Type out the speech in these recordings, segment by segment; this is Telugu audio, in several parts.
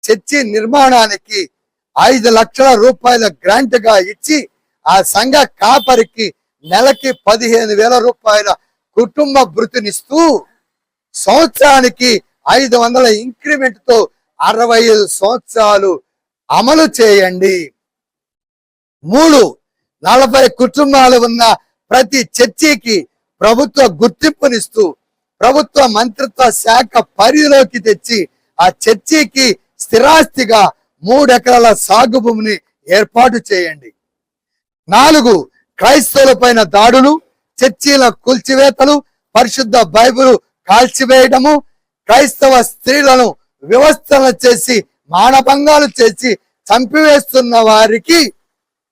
చర్చి నిర్మాణానికి 5 లక్షల రూపాయల గ్రాంట్ గా ఇచ్చి ఆ సంఘ కాపరికి నెలకి 15,000 రూపాయల కుటుంబ భృతినిస్తూ సంవత్సరానికి 500 ఇంక్రిమెంట్ తో 65 సంవత్సరాలు అమలు చేయండి. 3, 40 కుటుంబాలు ఉన్న ప్రతి చర్చికి ప్రభుత్వ గుర్తింపునిస్తూ ప్రభుత్వ మంత్రిత్వ శాఖ పరిధిలోకి తెచ్చి ఆ చర్చికి స్థిరాస్తిగా 3 ఎకరాల సాగు భూమిని ఏర్పాటు చేయండి. 4, క్రైస్తవుల పైన దాడులు, చర్చీల కూల్చివేతలు, పరిశుద్ధ బైబిల్ కాల్చివేయడము, క్రైస్తవ స్త్రీలను వ్యవస్థల చేసి మానభంగాలు చేసి చంపివేస్తున్న వారికి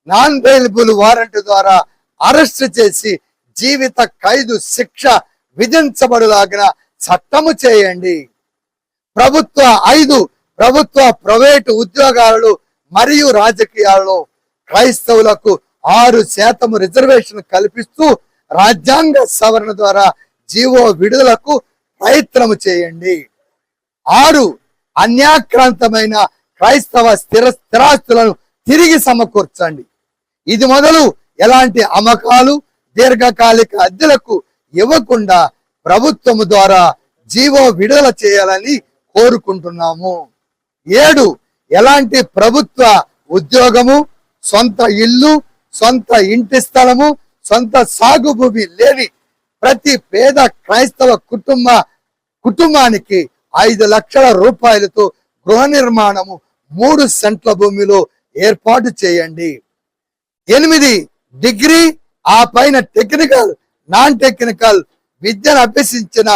నాన్ బెయిలబుల్ వారెంట్ ద్వారా అరెస్ట్ చేసి జీవిత ఖైదు శిక్ష విధించబడులాగిన చట్టము చేయండి. 5, ప్రభుత్వ ప్రైవేటు ఉద్యోగాలు మరియు రాజకీయాల్లో క్రైస్తవులకు 6% రిజర్వేషన్ కల్పిస్తూ రాజ్యాంగ సవరణ ద్వారా జీవో విడుదలకు ప్రయత్నం చేయండి. 6, అన్యాక్రాంతమైన క్రైస్తవ స్థిరాస్తులను తిరిగి సమకూర్చండి. ఇది మొదలు ఎలాంటి అమ్మకాలు, దీర్ఘకాలిక అద్దెలకు ఇవ్వకుండా ప్రభుత్వము ద్వారా జీవో విడుదల చేయాలని కోరుకుంటున్నాము. 7, ఎలాంటి ప్రభుత్వ ఉద్యోగము, సొంత ఇల్లు, సొంత ఇంటి స్థలము, సొంత సాగు భూమి లేని ప్రతి పేద క్రైస్తవ కుటుంబానికి 5 లక్షల రూపాయలతో గృహ నిర్మాణము 3 సెంట్ల భూమిలో ఏర్పాటు చేయండి. 8, డిగ్రీ ఆ పైన టెక్నికల్, నాన్ టెక్నికల్ విద్యను అభ్యసించిన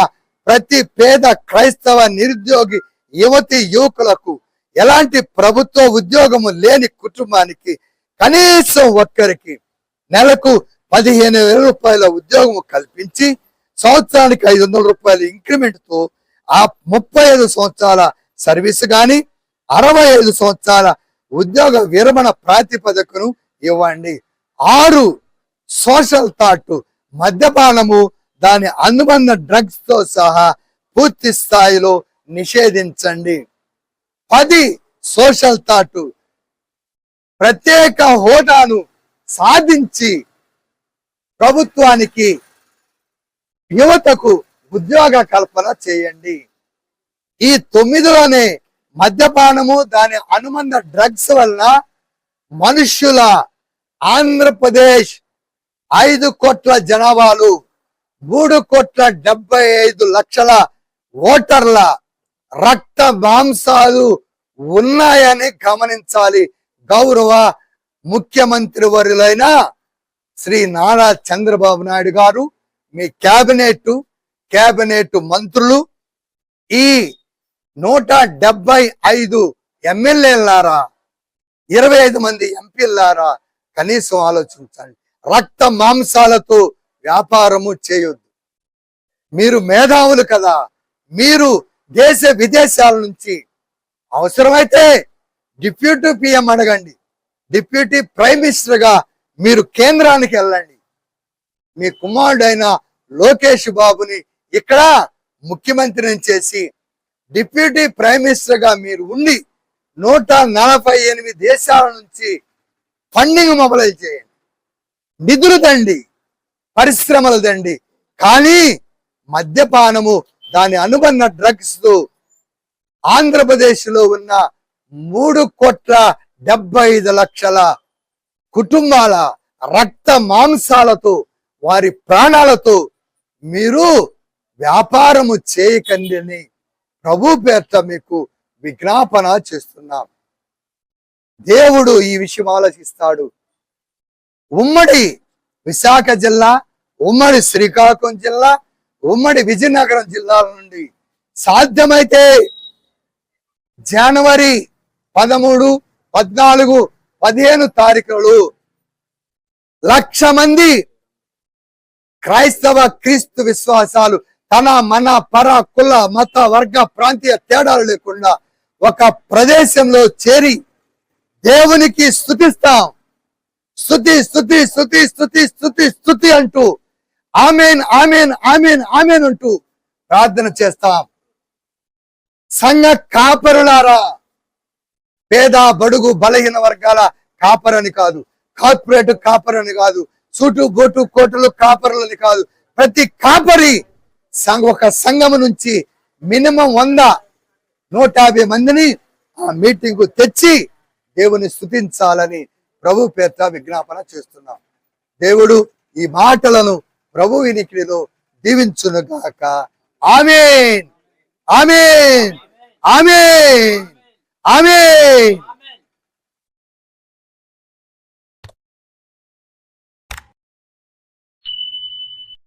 ప్రతి పేద క్రైస్తవ నిరుద్యోగి యువతి యువకులకు ఎలాంటి ప్రభుత్వ ఉద్యోగము లేని కుటుంబానికి కనీసం ఒక్కరికి నెలకు 15,000 రూపాయల ఉద్యోగం కల్పించి సంవత్సరానికి 500 రూపాయల ఇంక్రిమెంట్ తో ఆ 35 సంవత్సరాల సర్వీస్ గాని 65 సంవత్సరాల ఉద్యోగ విరమణ ప్రాతిపదికను ఇవ్వండి. 6, సోషల్ థాట్, మద్యపానము దాని అనుబంధ డ్రగ్స్ తో సహా పూర్తి స్థాయిలో నిషేధించండి. 10, సోషల్ థాట్, ప్రత్యేక హోదాను సాధించి ప్రభుత్వానికి యువతకు ఉద్యోగ కల్పన చేయండి. ఈ 9లోనే మద్యపానము దాని అనుబంధ డ్రగ్స్ వలన మనుష్యుల ఆంధ్రప్రదేశ్ 5 కోట్ల జనాభాలు 3,75,00,000 ఓటర్ల రక్త మాంసాలు ఉన్నాయని గమనించాలి. గౌరవ ముఖ్యమంత్రి వర్యులైన శ్రీ నారా చంద్రబాబు నాయుడు గారు, మీ కేబినెట్ మంత్రులు, ఈ 175 ఎమ్మెల్యేలారా, 25 మంది ఎంపీలారా కనీసం ఆలోచించండి. రక్త మాంసాలతో వ్యాపారము చేయొద్దు. మీరు మేధావులు కదా, మీరు దేశ విదేశాల నుంచి అవసరమైతే డిప్యూటీ పిఎం అడగండి, డిప్యూటీ ప్రైమ్ మినిస్టర్ గా మీరు కేంద్రానికి వెళ్ళండి. మీ కుమారుడైన లోకేష్ బాబుని ఇక్కడ ముఖ్యమంత్రిని చేసి డిప్యూటీ ప్రైమ్ మినిస్టర్ గా మీరు ఉండి 148 దేశాల నుంచి ఫండింగ్ మొబలైజ్ చేయండి, నిధులు దండి, పరిశ్రమలు దండి. కానీ మద్యపానము దాని అనుబంధ డ్రగ్స్ తో ఆంధ్రప్రదేశ్ లో ఉన్న 3,75,00,000 కుటుంబాల రక్త మాంసాలతో వారి ప్రాణాలతో మీరు వ్యాపారము చేయకండి అని ప్రభు పేరిట మీకు విజ్ఞాపన చేస్తున్నాం. దేవుడు ఈ విషయం ఆలోచిస్తాడు. ఉమ్మడి విశాఖ జిల్లా, ఉమ్మడి శ్రీకాకుళం జిల్లా, ఉమ్మడి విజయనగరం జిల్లాల నుండి సాధ్యమైతే జనవరి 13, 14, 15 తారీఖులు 1,00,000 మంది క్రైస్తవ క్రీస్తు విశ్వాసాలు తన మన పర కుల మత వర్గ ప్రాంతీయ తేడాలు లేకుండా ఒక ప్రదేశంలో చేరి దేవునికి స్తుతిస్తాం. స్తుతి స్తుతి స్తుతి స్తుతి స్తుతి స్తుతి అంటూ ఆమెన్ ఆమెన్ ఆమెన్ ఆమెన్ అంటూ ప్రార్థన చేస్తాం. సంఘ కాపరులారా, పేద బడుగు బలహీన వర్గాల కాపరని కాదు, కార్పొరేట్ కాపరని కాదు, సూటు బోటు కోటలు కాపరులని కాదు. ప్రతి కాపరి ఒక సంఘము నుంచి మినిమం 100-150 మందిని ఆ మీటింగ్ తెచ్చి దేవుని స్తుతించాలని ప్రభు పేరిట విజ్ఞాపన చేస్తున్నాం. దేవుడు ఈ మాటలను ప్రభు వినికిడిలో దీవించునుగాక. ఆమేన్, ఆమేన్, ఆమేన్, ఆమేన్.